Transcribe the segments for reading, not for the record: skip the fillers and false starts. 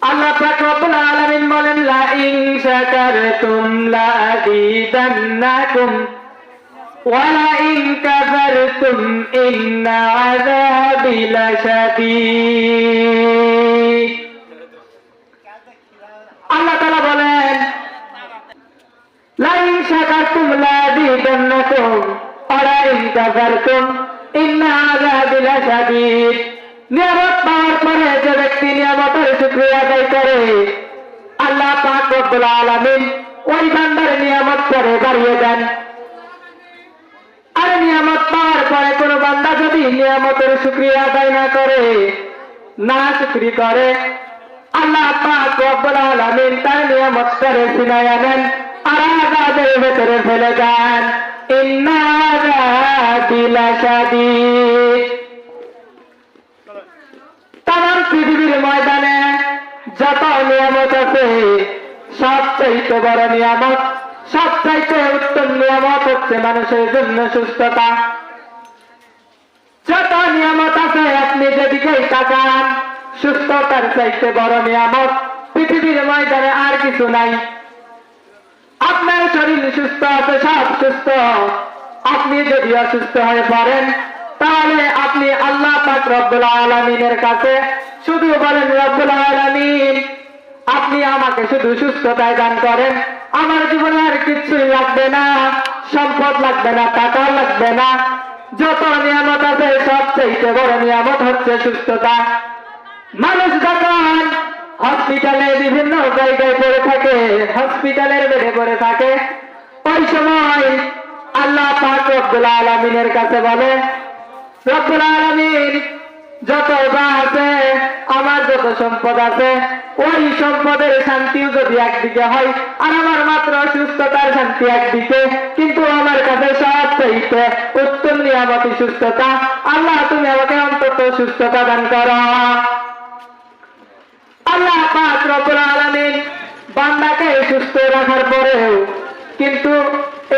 আল্লাহ পাক রব্বুল আলামিন বলেন লা ইন শাকারতুম লা আযীদান্নাকুম ওয়া লা ইন কাফারতুম ইন্না আযাবি লাশাদীদ। আল্লাহ তাআলা বলেন লা ইন শাকারতুম লা আযীদান্নাকুম ওয়া লা ইন কাফারতুম ইন্না আযাবি লাশাদীদ। নিয়ামত পাওয়ার পরে যে ব্যক্তি নিয়ামতের শুকরিয়া আদায় করে আল্লাহ পাক রব্বুল আলামিন ওই বান্দার নিয়ামত করে বাড়িয়ে দেন। আর নিয়ামত পাওয়ার পরে কোনো বান্দা যদি নিয়ামতের শুকরিয়া আদায় না করে, না শুকরি করে, আল্লাহ পাক রব্বুল আলামিন তার নিয়ামত করে ছিনাইয়া নেন আর আযাবের ভেতরে ফেলে দেন। ইন্না আযাবি লাশাদীদ। তামাম পৃথিবীর ময়দানে যত নিয়ামত আছে সবচাইতে বড় নিয়ামত, সবচাইতে উত্তম নিয়ামত হচ্ছে মানুষের জন্য সুস্থতা। যত নিয়ামত আছে আপনি যেদিকেই তাকান, সুস্থতার চাইতে বড় নিয়ামত পৃথিবীর ময়দানে আর কিছু নাই। আপনার শরীর সুস্থ আছে, সব সুস্থ। আপনি যদি অসুস্থ হয়ে পড়েন তাহলে আপনি আল্লাহ পাক রব্বুল আলামিনের কাছে শুধু বলেন রব্বুল আলামিন আপনি আমাকে শুধু সুস্থতায় দান করেন, আমার জীবনে আর কিছুই লাগবে না, সম্পদ লাগবে না, টাকা লাগবে না। যত নিয়ামত আছে সবচেয়ে বড় নিয়ামত হচ্ছে সুস্থতা। মানুষ যখন হসপিটালে বিভিন্ন জায়গায় পড়ে থাকে, হসপিটালের বেডে পড়ে থাকে, ওই সময় আল্লাহ পাক রব্বুল আলামিনের কাছে বলে রব্বুল আলামিন যত যা আছে, আমার যত সম্পদ আছে, ওই সম্পদের শান্তিও যদি একদিকে হয় আর আমার মাত্র সুস্থতার শান্তি একদিকে, কিন্তু আমার কাছে সবচেয়ে উত্তম নিয়ামতই সুস্থতা। আল্লাহ তুমি আমাকে অন্তত সুস্থতা দান করো। আল্লাহ পাক রব্বুল আলামিন বান্দাকে সুস্থ রাখার পরেও কিন্তু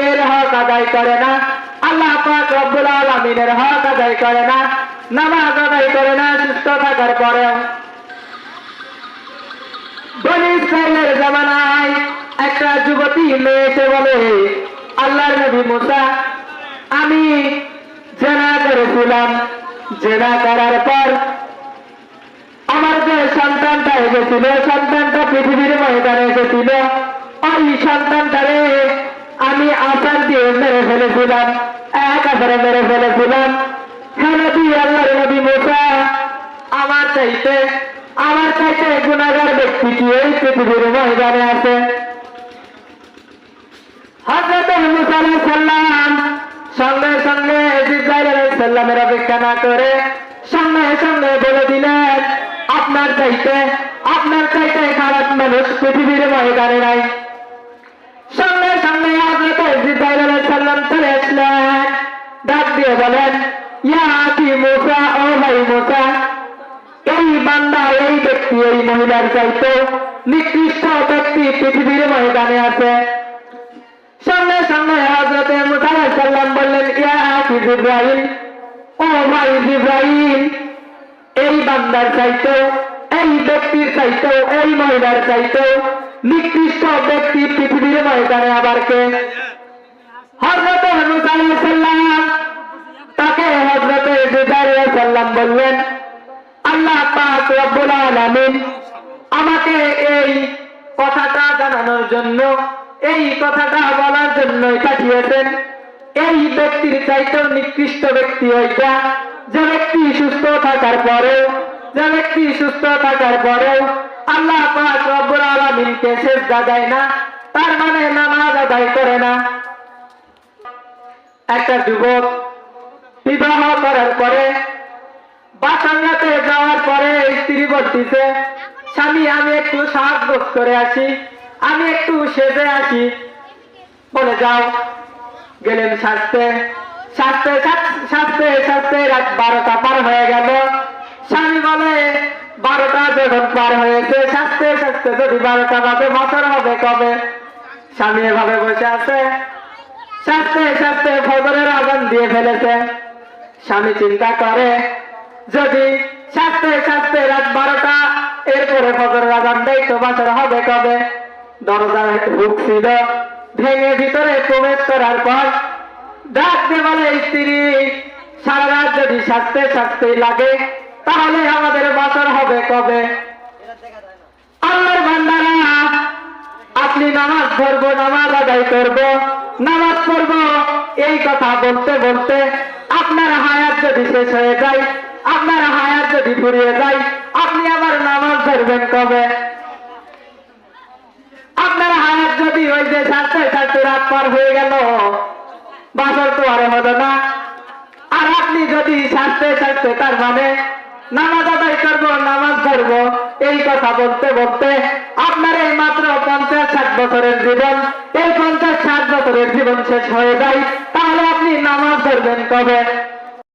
এর হক আদায় করে না। আল্লাহ পাক রব্বুল আলামিনের হক আদায় করে না, নামাজ আদায় করে না সুস্থ থাকার পরেও। বনী ইসরাইলের জামানায় একটা যুবতী মেয়ে এসে বলে আল্লাহর নবী মুসা আমি জেনা করেছিলাম, জেনা করার পর আমার যে সন্তানটা এসেছিল, সন্তানটা পৃথিবীর ময়দানে এসেছিল, ওই সন্তানটারে আমি আসার দিয়ে মেরে ফেলেছিলাম, একেবারে মেরে ফেলেছিলাম। হ্যাঁ নবী, আল্লাহর নবী মুসা আমার চাইতে গুনাহগার ব্যক্তি কি এই পৃথিবীর ময়দানে আছে? হযরত মুসা আলাইহিস সালাম সঙ্গে সঙ্গে জিবরাইল আলাইহিস সালামের অপেক্ষা না করে সঙ্গে সঙ্গে বলে দিলেন আপনার চাইতে খারাপ মানুষ পৃথিবীর ময়দানে নাই। সঙ্গে সঙ্গে হযরত জিবরাইল আলাইহিস সালাম চলে আসলেন, ডাক দিয়ে বলেন ইয়া আখি মুসা, ও ভাই মুসা, এই বান্দা, এই ব্যক্তি, এই মহিলার চাইতে নিকৃষ্ট ব্যক্তি পৃথিবীর ময়দানে আছে। সঙ্গে সঙ্গে হযরত মুসা আলাইহিস সালাম বললেন ইয়া আখি জিবরাইল, ও ভাই জিবরাইল, এই বান্দার চাইতে, এই ব্যক্তির চাইতে, এই মহিলার চাইতে নিকৃষ্ট ব্যক্তি পৃথিবীর ময়দানে আবার কে? হযরত মুসা আলাইহিস সালাম তাকে হযরত জিবরাইল আলাইহিস সালাম বললেন আল্লাহ পাক রব্বুল আলামিন আমাকে এই কথাটা জানানোর জন্য, এই কথাটা বলার জন্যই পাঠিয়েছেন। এই ব্যক্তির চাইতেও নিকৃষ্ট ব্যক্তি ওইটা যে ব্যক্তি সুস্থ থাকার পরেও আল্লাহ পাক রব্বুল আলামিনকে সিজদা দেয় না, তার মানে নামাজ আদায় করে না। একটা যুবক বিবাহ করার পরে বাসাতে যাওয়ার পরে স্ত্রী বলতেছে স্বামী আমি একটু সাজগোজ করে আসি, আমি একটু সেজে আসি। বলে যাও। গেলেন সাজতে সাজতে সাজতে সাজতে রাত 12টা পার হয়ে গেল। স্বামী বলে 12টা যখন পার হয়েছে, সাজতে সাজতে যদি 12টা বাজে বছর হবে কবে? স্বামী এভাবে বসে আছে, সাজতে সাজতে ফজরের আযান দিয়ে ফেলেছে। স্বামী চিন্তা করে যদি সাজতে সাজতে রাত 12টা এরপরে ফজরের আজান দেয় তো বাসর হবে কবে? দরজায় হুক ছিল, ভেঙে ভিতরে প্রবেশ করার পর ডাকতে বলে স্ত্রী, সারা রাত যদি সাজতে সাজতেই লাগে তাহলে আমাদের বাসর হবে কবে? আল্লাহর বান্দারা, আপনি নামাজ পড়বো, নামাজ আদায় করবো, নামাজ পড়বো, এই কথা বলতে বলতে আপনার হায়াত যদি শেষ হয়ে যায়, আপনার হায়াত যদি ফুরিয়ে যায়, আপনি আবার নামাজ ধরবেন কবে? আপনার হায়াত যদি ওই যে সাজতে সাজতে রাত পার হয়ে গেল, বাসর তো আর হলো না। আর আপনি যদি সাজতে সাজতে, তার মানে নামাজ আদায় করবো, নামাজ ধরবো, এই কথা বলতে বলতে আপনার এই মাত্র 50-60 বছরের জীবন, এই 50-60 বছরের জীবন শেষ হয়ে যায়, তাহলে আপনি নামাজ ধরবেন কবে?